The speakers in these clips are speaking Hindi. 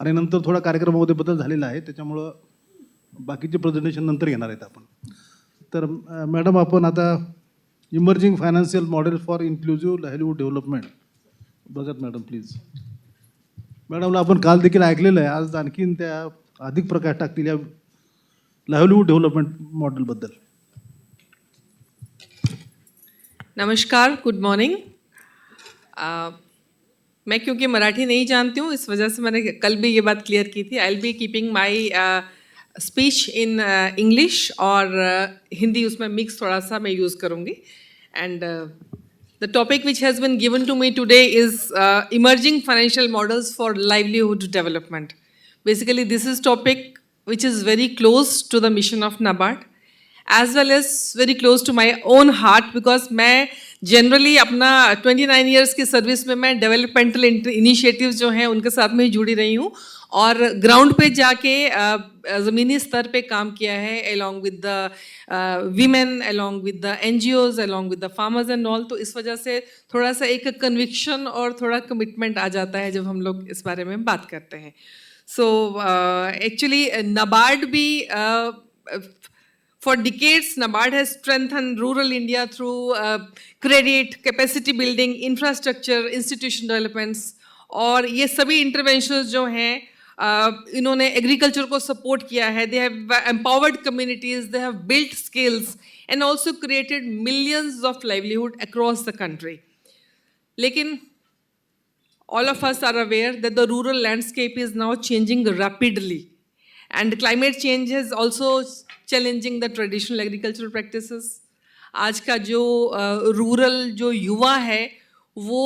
आणि नंतर थोडा कार्यक्रमामध्ये बदल झालेला आहे, त्याच्यामुळं बाकीचे प्रेझेंटेशन नंतर घेणार आहेत आपण. तर मॅडम, आपण आता emerging financial model for inclusive livelihood development बघत मॅडम प्लीज. मॅडमला आपण काल देखील ऐकलेलं आहे, आज आणखीन त्या अधिक प्रकाश टाकतील या लाईव्हलीहूड डेव्हलपमेंट मॉडेलबद्दल. नमस्कार, गुड मॉर्निंग. मैं क्योंकि मराठी नहीं जानती हूँ, इस वजह से मैंने कल भी ये बात क्लियर की थी. I will be keeping my speech in English और हिंदी उसमें मिक्स थोड़ा सा मैं यूज़ करूँगी. And the topic which has been given to me today is emerging financial models for livelihood development. Basically, this is topic which is very close to the mission of NABARD, as well as very close to my own heart, because मैं जनरली अपना 29 ईयर्स की सर्विस में मैं डेवलपमेंटल इनिशिएटिव्स जो हैं उनके साथ में ही जुड़ी रही हूँ और ग्राउंड पे जाके ज़मीनी स्तर पे काम किया है along with the women, along with the NGOs, along with the farmers and all. तो इस वजह से थोड़ा सा एक कन्विक्शन और थोड़ा कमिटमेंट आ जाता है जब हम लोग इस बारे में बात करते हैं. So actually NABARD for decades NABARD has strengthened rural India through credit, capacity building, infrastructure, institution developments, और ये सभी interventions जो हैं इन्होंने agriculture को support किया है. They have empowered communities, they have built skills and also created millions of livelihood across the country. लेकिन all of us are aware that the rural landscape is now changing rapidly, and climate change is also challenging the traditional agricultural practices. आज का जो रूरल जो युवा है वो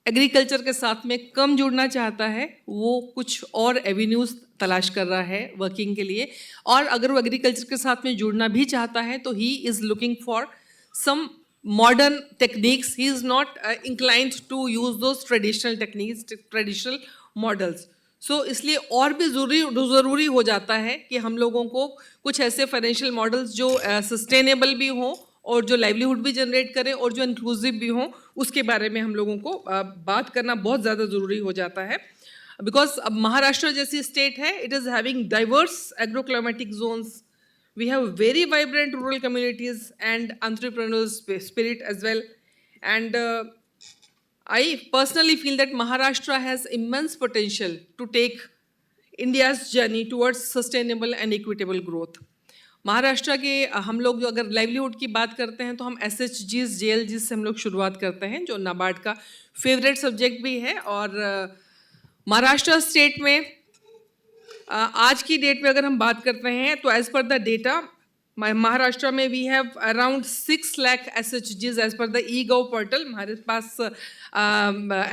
एग्रीकल्चर के साथ में कम जुड़ना चाहता है, वो कुछ और एवेन्यूज़ तलाश कर रहा है वर्किंग के लिए, और अगर वो एग्रीकल्चर के साथ में जुड़ना भी चाहता है तो he is looking for some modern techniques. He is not inclined to use those traditional techniques, traditional models. So इसलिए और भी ज़रूरी हो जाता है कि हम लोगों को कुछ ऐसे फाइनेंशियल मॉडल्स जो सस्टेनेबल भी हों और जो लाइवलीहुड भी जनरेट करें और जो इंक्लूसिव भी हों, उसके बारे में हम लोगों को बात करना बहुत ज़्यादा ज़रूरी हो जाता है. बिकॉज अब महाराष्ट्र जैसी स्टेट है, it is having diverse agroclimatic Jones. We have very vibrant rural communities and entrepreneurial spirit as well. And I personally feel that Maharashtra has immense potential to take India's journey towards sustainable and equitable growth. Maharashtra के हम लोग जो अगर लाइवलीहुड की बात करते हैं तो हम SHGs, JLGs से हम लोग शुरुआत करते हैं, जो नाबार्ड का फेवरेट सब्जेक्ट भी है. और महाराष्ट्र स्टेट में आज की डेट में अगर हम बात करते हैं तो as per the data Maharashtra में we have around 6 lakh SHGs as per the e-gov portal. हमारे पास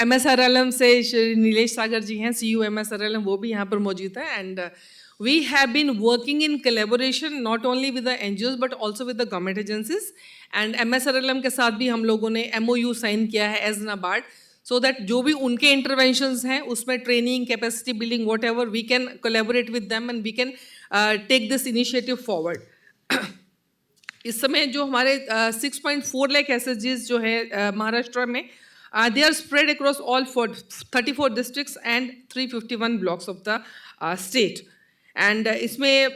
MSRLM से श्री नीलेश सागर जी हैं, CEO MSRLM, वो भी यहाँ पर मौजूद है. And we have been working in collaboration not only with the NGOs but also with the government agencies. And MSRLM के साथ भी हम लोगों ने MOU साइन किया है एज नाबार्ड, so that जो भी उनके interventions हैं उसमें training, capacity building, whatever, we can collaborate with them and we can take this initiative forward. इस समय जो हमारे 6.4 लाख SHGs जो है महाराष्ट्र में, they are spread across all 34 districts and 351 blocks of the state. And इसमें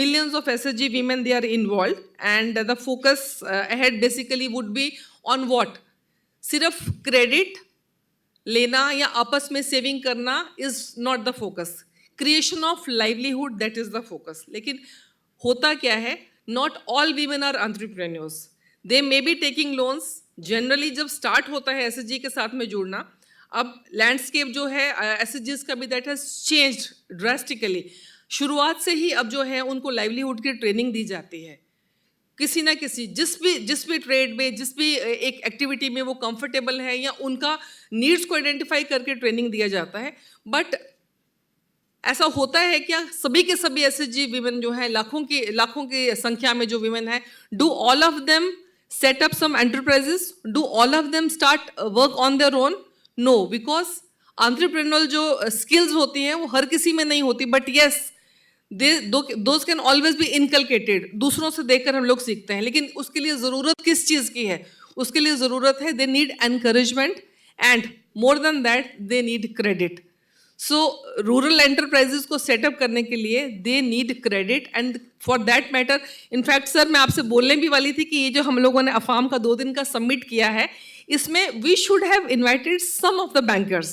millions of SHG women they are involved, and the focus ahead basically would be on what? सिर्फ क्रेडिट लेना या आपस में सेविंग करना is not the focus. Creation of livelihood that is the focus. लेकिन होता क्या है, not all women are entrepreneurs. They may be taking loans. Generally जब स्टार्ट होता है SHG के साथ में जुड़ना, अब लैंडस्केप जो है SHGs का भी दैट हैज चेंज्ड ड्रास्टिकली. शुरुआत से ही अब जो है उनको लाइवलीहुड की ट्रेनिंग दी जाती है. किसी ना किसी जिस भी ट्रेड में, जिस भी एक एक्टिविटी में वो कंफर्टेबल है या उनका नीड्स को आइडेंटिफाई करके ट्रेनिंग दिया जाता है. बट ऐसा होता है क्या सभी के सभी SHG विमेन जो है, लाखों की संख्या में जो विमेन है, do all of them set up some enterprises? Do all of them start work on their own? No, because entrepreneurial जो स्किल्स होती हैं वो हर किसी में नहीं होती. But yes, those can always be inculcated. दूसरों से देखकर हम लोग सीखते हैं, लेकिन उसके लिए ज़रूरत किस चीज़ की है? उसके लिए ज़रूरत है, they need encouragement, and more than that they need credit. So rural enterprises को सेटअप करने के लिए they need credit and for that matter in fact sir मैं आपसे बोलने भी वाली थी कि ये जो हम लोगों ने अफाम का 2 दिन का सबमिट किया है इसमें we should have invited some of the bankers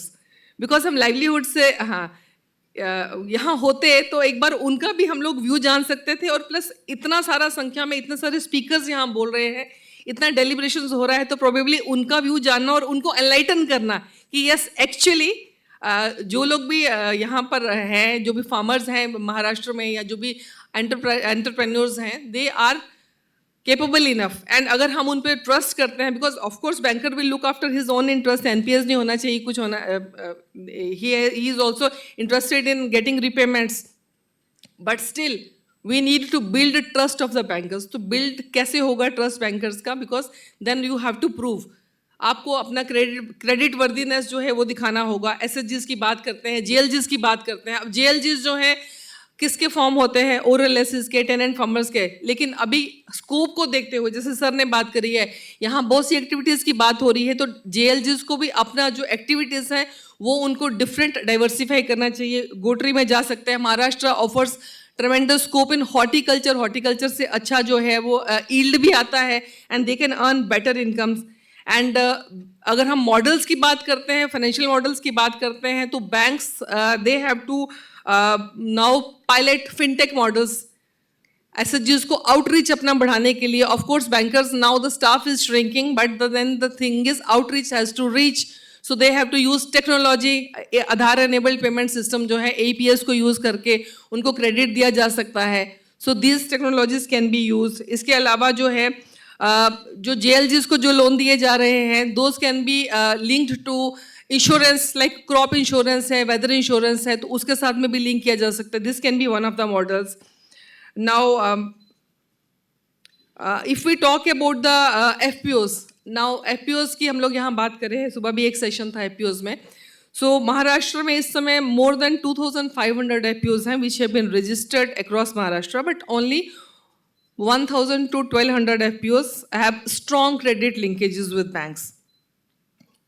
because हम लाइवलीहुड से हाँ यहाँ होते तो एक बार उनका भी हम लोग व्यू जान सकते थे और प्लस इतना सारा संख्या में इतने सारे स्पीकर्स यहाँ बोल रहे हैं इतना डेलिब्रेशंस हो रहा है तो प्रोबेबली उनका व्यू जानना और उनको एनलाइटन करना कि यस एक्चुअली जो लोग भी यहाँ पर हैं जो भी फार्मर्स हैं महाराष्ट्र में या जो भी एंटरप्रेन्योर्स हैं they are capable enough and अगर हम उन पर ट्रस्ट करते हैं because of course banker will look after his own interest NPS नहीं होना चाहिए कुछ होना ही is also interested in getting repayments but still we need to build trust of the bankers तो बिल्ड कैसे होगा ट्रस्ट बैंकर्स का because then you have to prove आपको अपना क्रेडिट वर्दीनेस जो है वो दिखाना होगा एसएचजीज की बात करते हैं जेएलजीज की बात करते हैं अब जेएलजीज जो है किसके फॉर्म होते हैं ओरएलएसएस के टेनेंट फार्मर्स के लेकिन अभी स्कोप को देखते हुए जैसे सर ने बात करी है यहाँ बहुत सी एक्टिविटीज़ की बात हो रही है तो जेएलजीज को भी अपना जो एक्टिविटीज़ है वो उनको डिफरेंट डाइवर्सिफाई करना चाहिए गोटरी में जा सकते हैं Maharashtra offers ट्रेमेंडस scope in horticulture से अच्छा जो है वो ईल्ड भी आता है and they can earn better incomes and अगर हम मॉडल्स की बात करते हैं फाइनेंशियल मॉडल्स की बात करते हैं तो banks they have to now pilot fintech models एसएचजीज को आउटरीच अपना बढ़ाने के लिए of course bankers now the staff is shrinking but then the thing is outreach has to reach so they have to use technology Aadhaar enabled payment system जो है एपीएस को यूज करके उनको क्रेडिट दिया जा सकता है so these technologies can be use इसके अलावा जो है जो जेएलजीज को जो लोन दिए जा रहे हैं those can be linked to insurance like crop insurance है वेदर इंश्योरेंस है तो उसके साथ में भी लिंक किया जा सकता है this can be one of the models now if we talk about the FPOs now FPOs की हम लोग यहाँ बात कर रहे हैं सुबह भी एक सेशन था एफपीओज में सो महाराष्ट्र में इस समय मोर देन 2500 एफपीओज हैं which have been registered across Maharashtra but only 1000 to 1200 FPOs have strong credit linkages with banks.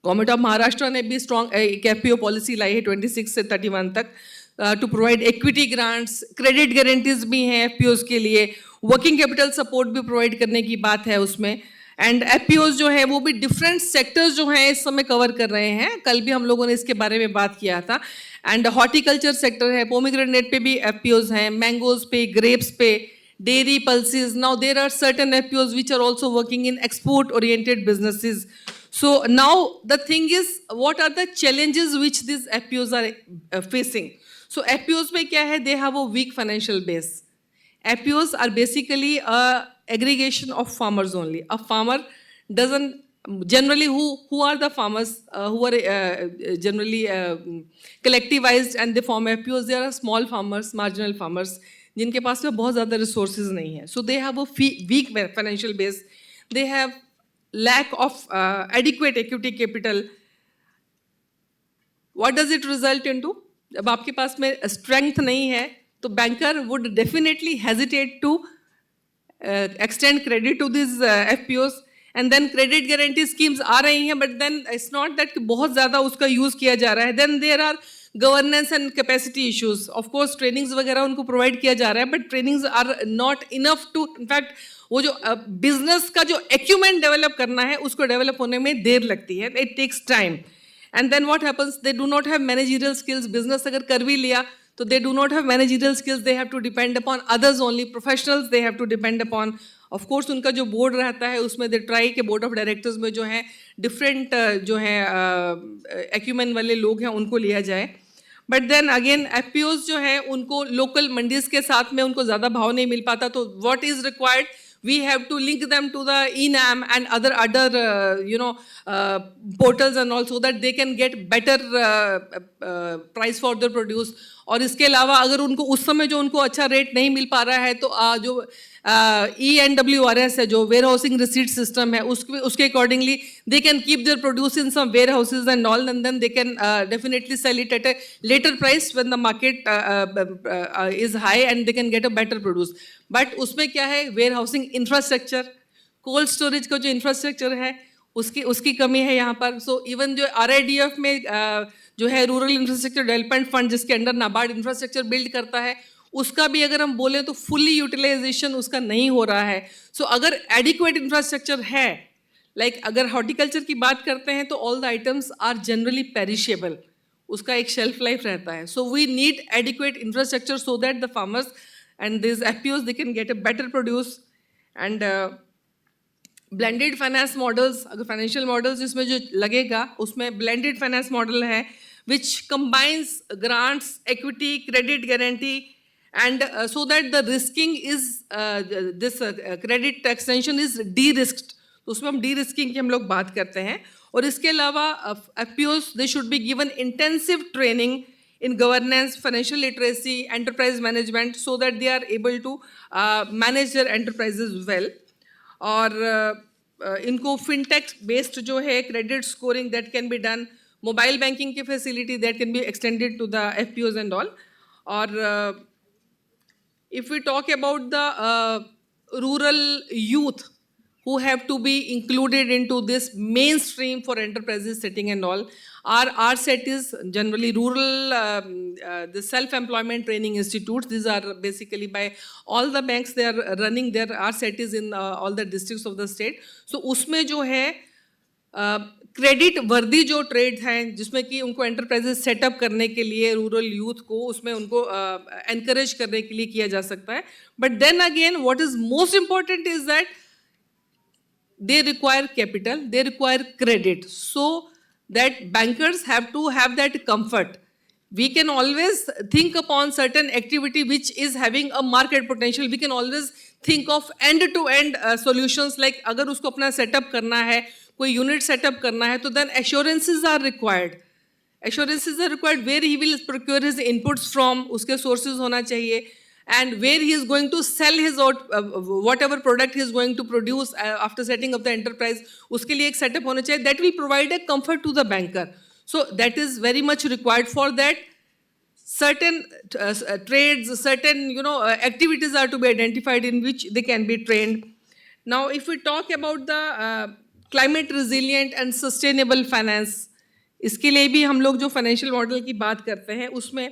Government of Maharashtra ने भी स्ट्रॉन्ग एक एफपीओ पॉलिसी लाई है 26 से 31 तक to provide equity grants credit guarantees भी हैं एफपीओज के लिए वर्किंग कैपिटल सपोर्ट भी प्रोवाइड करने की बात है उसमें एंड एफपीओज जो है वो भी डिफरेंट सेक्टर्स जो हैं इस समय कवर कर रहे हैं कल भी हम लोगों ने इसके बारे में बात किया था एंड हॉर्टिकल्चर सेक्टर है पोमीग्रेनेट पे भी एफपीओज हैं मैंगोज पे ग्रेप्स पे dairy pulses now there are certain FPOs which are also working in export oriented businesses so now the thing is what are the challenges which these FPOs are facing so FPOs mein kya hai they have a weak financial base FPOs are basically a aggregation of farmers only a farmer doesn't generally who are the farmers who are generally collectivized and they form FPOs they are small farmers marginal farmers जिनके पास में बहुत ज़्यादा रिसोर्सेज नहीं है so they have a weak financial base they have lack of adequate equity capital what does it result into जब आपके पास में स्ट्रेंथ नहीं है तो banker would definitely hesitate to extend credit to this FPOs and then credit guarantee schemes आ रही हैं but then it's not that बहुत ज़्यादा उसका यूज़ किया जा रहा है then there are governance and capacity issues of course trainings वगैरह उनको प्रोवाइड किया जा रहा है but trainings are not enough to in fact वो जो बिजनेस का जो एक्यूमेंट डेवलप करना है उसको डेवलप होने में देर लगती है it takes time and then what happens they do not have managerial skills business अगर कर भी लिया तो they do not have managerial skills they have to depend upon others only professionals they have to depend upon of course उनका जो बोर्ड रहता है उसमें दे ट्राई के बोर्ड ऑफ डायरेक्टर्स में जो है डिफरेंट जो है एक्यूमेन वाले लोग हैं उनको लिया जाए बट देन अगेन एफपीओज जो है उनको लोकल मंडीज के साथ में उनको ज़्यादा भाव नहीं मिल पाता तो what is required we have to link them to the ENAM and other portals and all so that they can get better price for their produce और इसके अलावा अगर उनको उस समय जो उनको अच्छा रेट नहीं मिल पा रहा है तो जो ENWRS है जो वेयर हाउसिंग रिसीट सिस्टम है उसके accordingly they can keep their produce in some warehouses and all and then they can definitely sell it at a later price when the market is high and they can get a better produce but उसमें क्या है warehousing infrastructure cold storage का जो इंफ्रास्ट्रक्चर है उसकी कमी है यहाँ पर सो इवन जो RIDF में जो है रूरल इंफ्रास्ट्रक्चर डेवलपमेंट फंड जिसके अंडर नाबार्ड इंफ्रास्ट्रक्चर बिल्ड करता है, उसका भी अगर हम बोलें तो फुल्ली यूटिलाइजेशन उसका नहीं हो रहा है. सो अगर एडिक्वेट इंफ्रास्ट्रक्चर है, लाइक अगर हॉर्टिकल्चर की बात करते हैं तो all the items are generally perishable, उसका एक शेल्फ लाइफ रहता है. So we need adequate infrastructure so that the farmers and this FPOs they can get a better produce. And blended finance models, अगर फाइनेंशियल मॉडल्स इसमें जो लगेगा उसमें ब्लेंडेड फाइनेंस मॉडल है which combines grants, equity, credit guarantee, and so that the risking is this credit extension is de-risked. तो उसमें हम de-risking की हम लोग बात करते हैं. और इसके अलावा FPOs they should be given intensive training in governance, financial literacy, enterprise management so that they are able to manage their enterprises well. और इनको fintech based जो है credit scoring that can be done, mobile banking की facility that can be extended to the FPOs and all. और if we talk about the rural youth who have to be included into this mainstream for enterprises setting and all, our set is generally rural, the self-employment training institutes. These are basically by all the banks, they are running their, our set is in all the districts of the state. So उसमें जो है क्रेडिट वर्दी जो ट्रेड हैं जिसमें कि उनको एंटरप्राइजेस सेटअप करने के लिए रूरल यूथ को उसमें उनको एनकरेज करने के लिए किया जा सकता है. But then again what is most important is that they require capital, they require credit, so that bankers have to have that comfort. We can always think upon certain activity which is having a market potential. We can always think of end-to-end solutions, like अगर उसको अपना सेटअप करना है, कोई यूनिट सेटअप करना है, तो then assurances are required. Assurances are required where he will procure his inputs from, उसके sources होना चाहिए, and where he is going to sell his whatever product he is going to produce after setting up the enterprise, उसके लिए एक setup होना चाहिए. That will provide a comfort to the banker. So that is very much required. For that, certain trades, certain activities are to be identified in which they can be trained. Now, if we talk about the climate resilient and sustainable finance, इसके लिए भी हम लोग जो financial model की बात करते हैं उसमें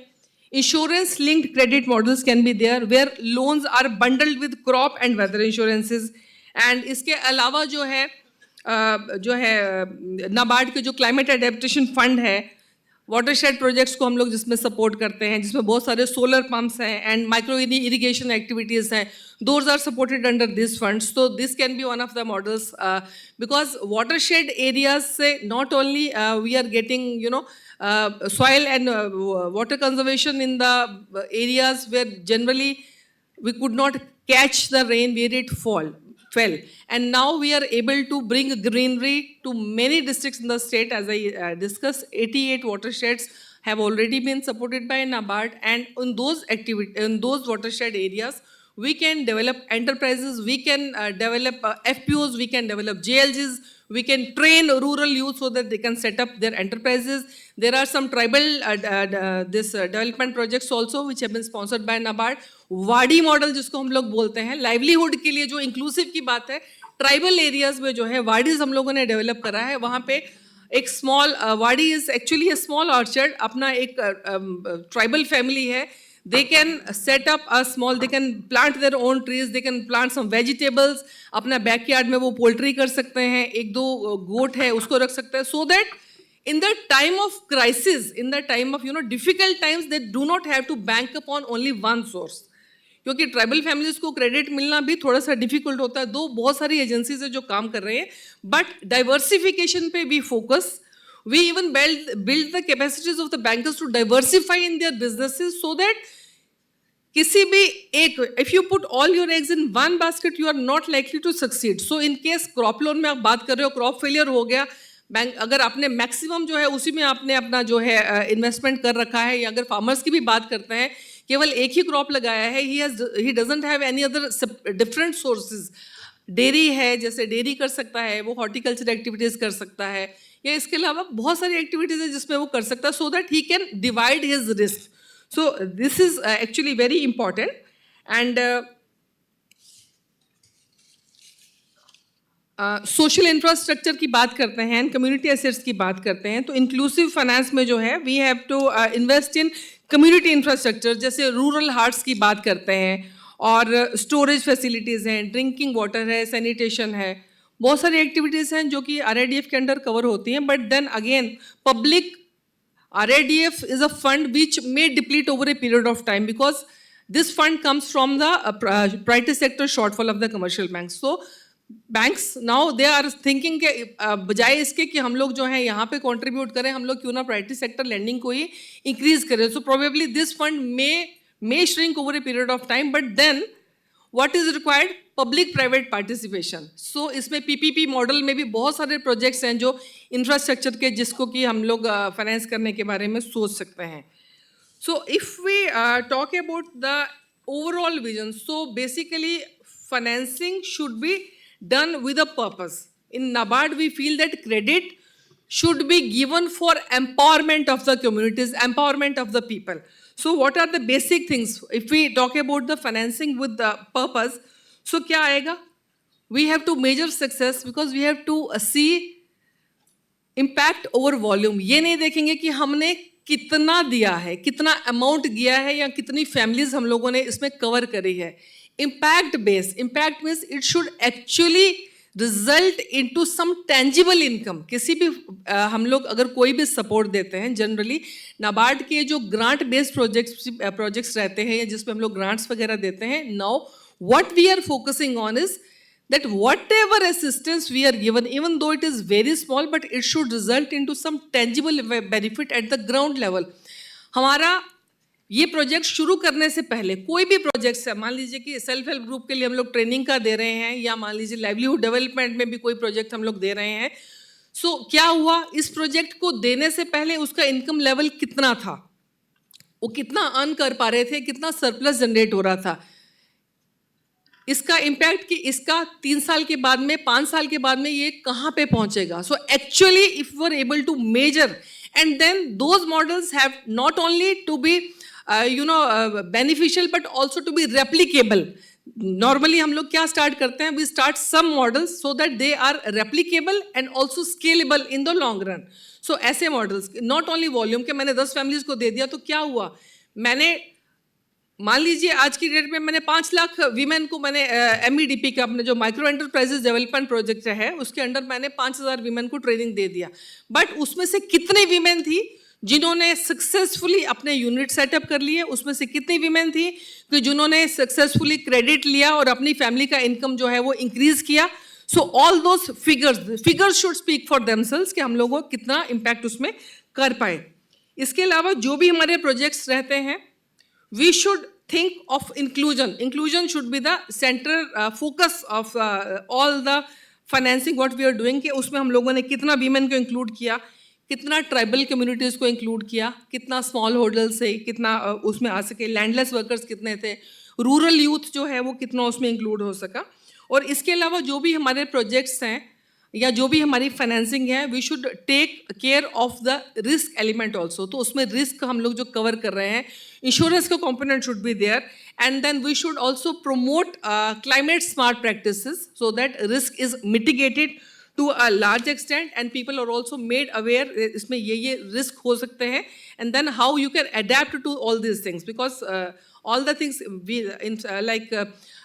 insurance linked credit models can be there where loans are bundled with crop and weather insurances. And इसके अलावा जो है नाबार्ड के जो क्लाइमेट एडेप्टेशन फंड है, वाटरशेड प्रोजेक्ट्स को हम लोग जिसमें सपोर्ट करते हैं, जिसमें बहुत सारे सोलर पंप्स हैं एंड माइक्रो इरिगेशन एक्टिविटीज़ हैं, those are supported under this funds. तो this can be one of the models because watershed areas से not only we are getting soil and water conservation in the areas where generally we could not catch the rain where it fell. And now we are able to bring greenery to many districts in the state. As I discussed, 88 watersheds have already been supported by NABARD, and in those watershed areas, we can develop enterprises, we can develop FPOs, we can develop JLGs, we can train rural youth so that they can set up their enterprises. There are some tribal development projects also which have been sponsored by NABARD. वाडी मॉडल जिसको हम लोग बोलते हैं, लाइवलीहुड के लिए जो इंक्लूसिव की बात है, ट्राइबल एरियाज में जो है वाडीज हम लोगों ने डेवलप करा है. वहाँ पे एक स्मॉल वाडी is actually A small orchard. अपना एक ट्राइबल फैमिली है, they can set up a small, they can plant their own trees, they can plant some vegetables, अपना बैकयार्ड में वो पोल्ट्री कर सकते हैं, एक दो गोट है उसको रख सकते हैं, so that in the time of crisis, in the time of difficult times, they do not have to bank upon only one source. क्योंकि ट्राइबल फैमिलीज को क्रेडिट मिलना भी थोड़ा सा डिफिकल्ट होता है. दो बहुत सारी एजेंसीज है जो काम कर रहे हैं, बट डाइवर्सिफिकेशन पे भी focus. We even build the capacities of the bankers to diversify in their businesses so that किसी भी एक, if you put all your eggs in one basket, you are not likely to succeed. So in case crop loan में आप बात कर रहे हो, क्रॉप फेलियर हो गया, बैंक अगर आपने मैक्सिमम जो है उसी में आपने अपना जो है इन्वेस्टमेंट कर रखा है, या अगर फार्मर्स की भी बात करते हैं, केवल एक ही क्रॉप लगाया है, he doesn't have any other different sources. Dairy है, जैसे डेयरी कर सकता है, वो हॉर्टिकल्चर एक्टिविटीज़ कर सकता है, या इसके अलावा बहुत सारी एक्टिविटीज़ है जिसमें वो कर सकता है, so that he can divide his risk. So this is actually very important. And social infrastructure की बात करते हैं एंड कम्युनिटी एसेट्स की बात करते हैं तो इंक्लूसिव फाइनेंस में जो है we have to invest in community infrastructure, जैसे रूरल हार्ट्स की बात करते हैं और स्टोरेज फैसिलिटीज़ हैं, ड्रिंकिंग वाटर है, सैनिटेशन है, बहुत सारी एक्टिविटीज़ हैं जो कि RIDF के अंडर कवर होती हैं. But then again public RIDF is a fund which may deplete over a period of time because this fund comes from the private sector shortfall of the commercial banks. So banks now they are thinking कि बजाय इसके कि हम लोग जो है यहाँ पे contribute करें, हम लोग क्यों ना private sector lending को ही increase करें. So probably this fund may shrink over a period of time, but then what is required? Public private participation. So इसमें PPP मॉडल में भी बहुत सारे प्रोजेक्ट्स हैं जो इंफ्रास्ट्रक्चर के जिसको कि हम लोग फाइनेंस करने के बारे में सोच सकते हैं. So if we talk about the overall vision, so basically financing should be done with a purpose. In NABARD we feel that credit should be given for empowerment of the communities, empowerment of the people. So what are the basic things? If we talk about the financing with the purpose, so क्या आएगा? We have to measure success because we have to see impact over volume. ये नहीं देखेंगे कि हमने कितना दिया है, कितना अमाउंट दिया है या कितनी फैमिलीज हम लोगों ने इसमें कवर करी है. Impact base, impact means it should actually result into some tangible income. किसी भी हम लोग अगर कोई भी सपोर्ट देते हैं, जनरली NABARD के जो ग्रांट बेस्ड प्रोजेक्ट्स रहते हैं या जिसमें हम लोग ग्रांट्स वगैरह देते हैं, now what we are focusing on is that whatever assistance we are given, even though it is very small, but it should result into some tangible benefit at the ground level. हमारा ये प्रोजेक्ट शुरू करने से पहले कोई भी प्रोजेक्ट है, मान लीजिए कि सेल्फ हेल्प ग्रुप के लिए हम लोग ट्रेनिंग का दे रहे हैं या मान लीजिए लाइवलीहुड डेवलपमेंट में भी कोई प्रोजेक्ट हम लोग दे रहे हैं. सो क्या हुआ, इस प्रोजेक्ट को देने से पहले उसका इनकम लेवल कितना था, वो कितना अर्न कर पा रहे थे, कितना सरप्लस जनरेट हो रहा था. इसका इम्पैक्ट कि इसका 3 साल के बाद में, 5 साल के बाद में ये कहाँ पे पहुंचेगा. So actually if we are able to measure and then those models have not only to be beneficial but also to be replicable. Normally हम लोग क्या स्टार्ट करते हैं, we start some models so that they are replicable and also scalable in the long run. So ऐसे मॉडल्स, नॉट ओनली वॉल्यूम के मैंने 10 फैमिलीज को दे दिया तो क्या हुआ, मैंने मान लीजिए आज की डेट में मैंने 5 लाख वीमेन को मैंने MEDP का अपने जो माइक्रो एंटरप्राइजेज डेवलपमेंट प्रोजेक्ट है उसके अंडर मैंने 5000 वीमेन को ट्रेनिंग दे दिया. बट उसमें से कितनी वीमेन थी जिन्होंने सक्सेसफुली अपने यूनिट सेटअप कर लिए, उसमें से कितनी वीमेन थी कि जिन्होंने सक्सेसफुली क्रेडिट लिया और अपनी फैमिली का इनकम जो है वो इंक्रीज किया. So all those figures should speak for themselves कि हम लोगों को कितना इम्पैक्ट उसमें कर पाए. इसके अलावा जो भी हमारे प्रोजेक्ट्स रहते हैं, we should think of inclusion. Inclusion should be the center focus of all the financing what we are doing. कि उसमें हम लोगों ने कितना वीमेन को इंक्लूड किया, कितना ट्राइबल कम्युनिटीज़ को इंक्लूड किया, कितना स्मॉल होल्डर्स से कितना उसमें आ सके, लैंडलेस वर्कर्स कितने थे, रूरल यूथ जो है वो कितना उसमें इंक्लूड हो सका. और इसके अलावा जो भी हमारे प्रोजेक्ट्स हैं या जो भी हमारी फाइनेंसिंग है, we should take care of the risk element also. तो उसमें रिस्क हम लोग जो कवर कर रहे हैं, इंश्योरेंस का component should be there and then we should also promote climate smart practices so that risk is mitigated to a large extent and people are also made aware इसमें ये रिस्क हो सकते हैं and then how you can adapt to all these things because all the things we like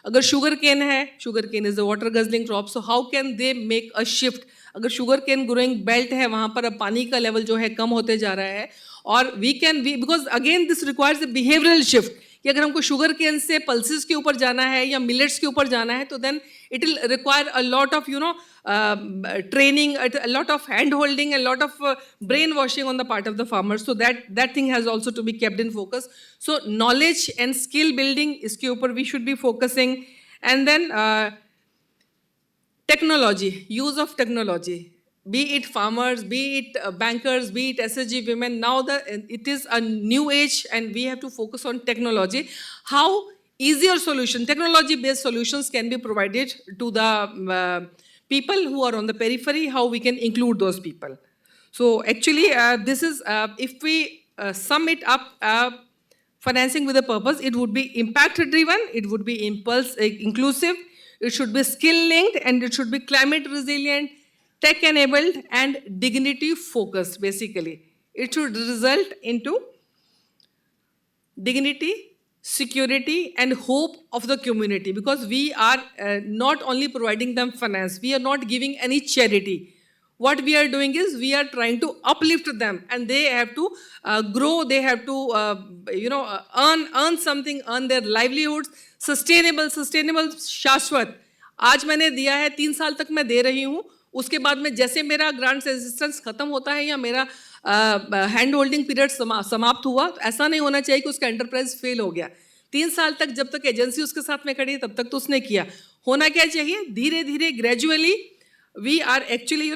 अगर शुगर केन है, sugar cane is a water guzzling crop, so how can they make a shift. अगर शुगर केन ग्रोइंग बेल्ट है वहाँ पर अब पानी का लेवल जो है कम होते जा रहा है और we because again this requires a behavioural shift कि अगर हमको शुगर केन से पल्सेस के ऊपर जाना है या मिलेट्स के ऊपर जाना है तो then it will require a lot of training, a lot of hand holding, a lot of brainwashing on the part of the farmers. So that thing has also to be kept in focus. So knowledge and skill building iske upar we should be focusing. And then technology, use of technology, be it farmers, be it bankers, be it SSG women. Now it is a new age and we have to focus on technology. How easier solution, technology-based solutions can be provided to the people who are on the periphery, how we can include those people. So actually, this is, if we sum it up, financing with a purpose, it would be impact-driven, it would be inclusive, It should be skill linked and it should be climate resilient, tech enabled, and dignity focused. Basically, it should result into dignity, security, and hope of the community, because we are not only providing them finance, we are not giving any charity. What we are doing is we are trying to uplift them, and they have to grow, they have to earn something, earn their livelihoods, sustainable, शाश्वत. आज मैंने दिया है, 3 साल तक मैं दे रही हूँ, उसके बाद में जैसे मेरा ग्रांट्स असिस्टेंस खत्म होता है या मेरा हैंड होल्डिंग पीरियड समाप्त हुआ, तो ऐसा नहीं होना चाहिए कि उसका एंटरप्राइज फेल हो गया. 3 साल तक जब तक एजेंसी उसके साथ में खड़ी है तब तक तो उसने किया. होना क्या चाहिए, धीरे धीरे ग्रेजुअली वी आर एक्चुअली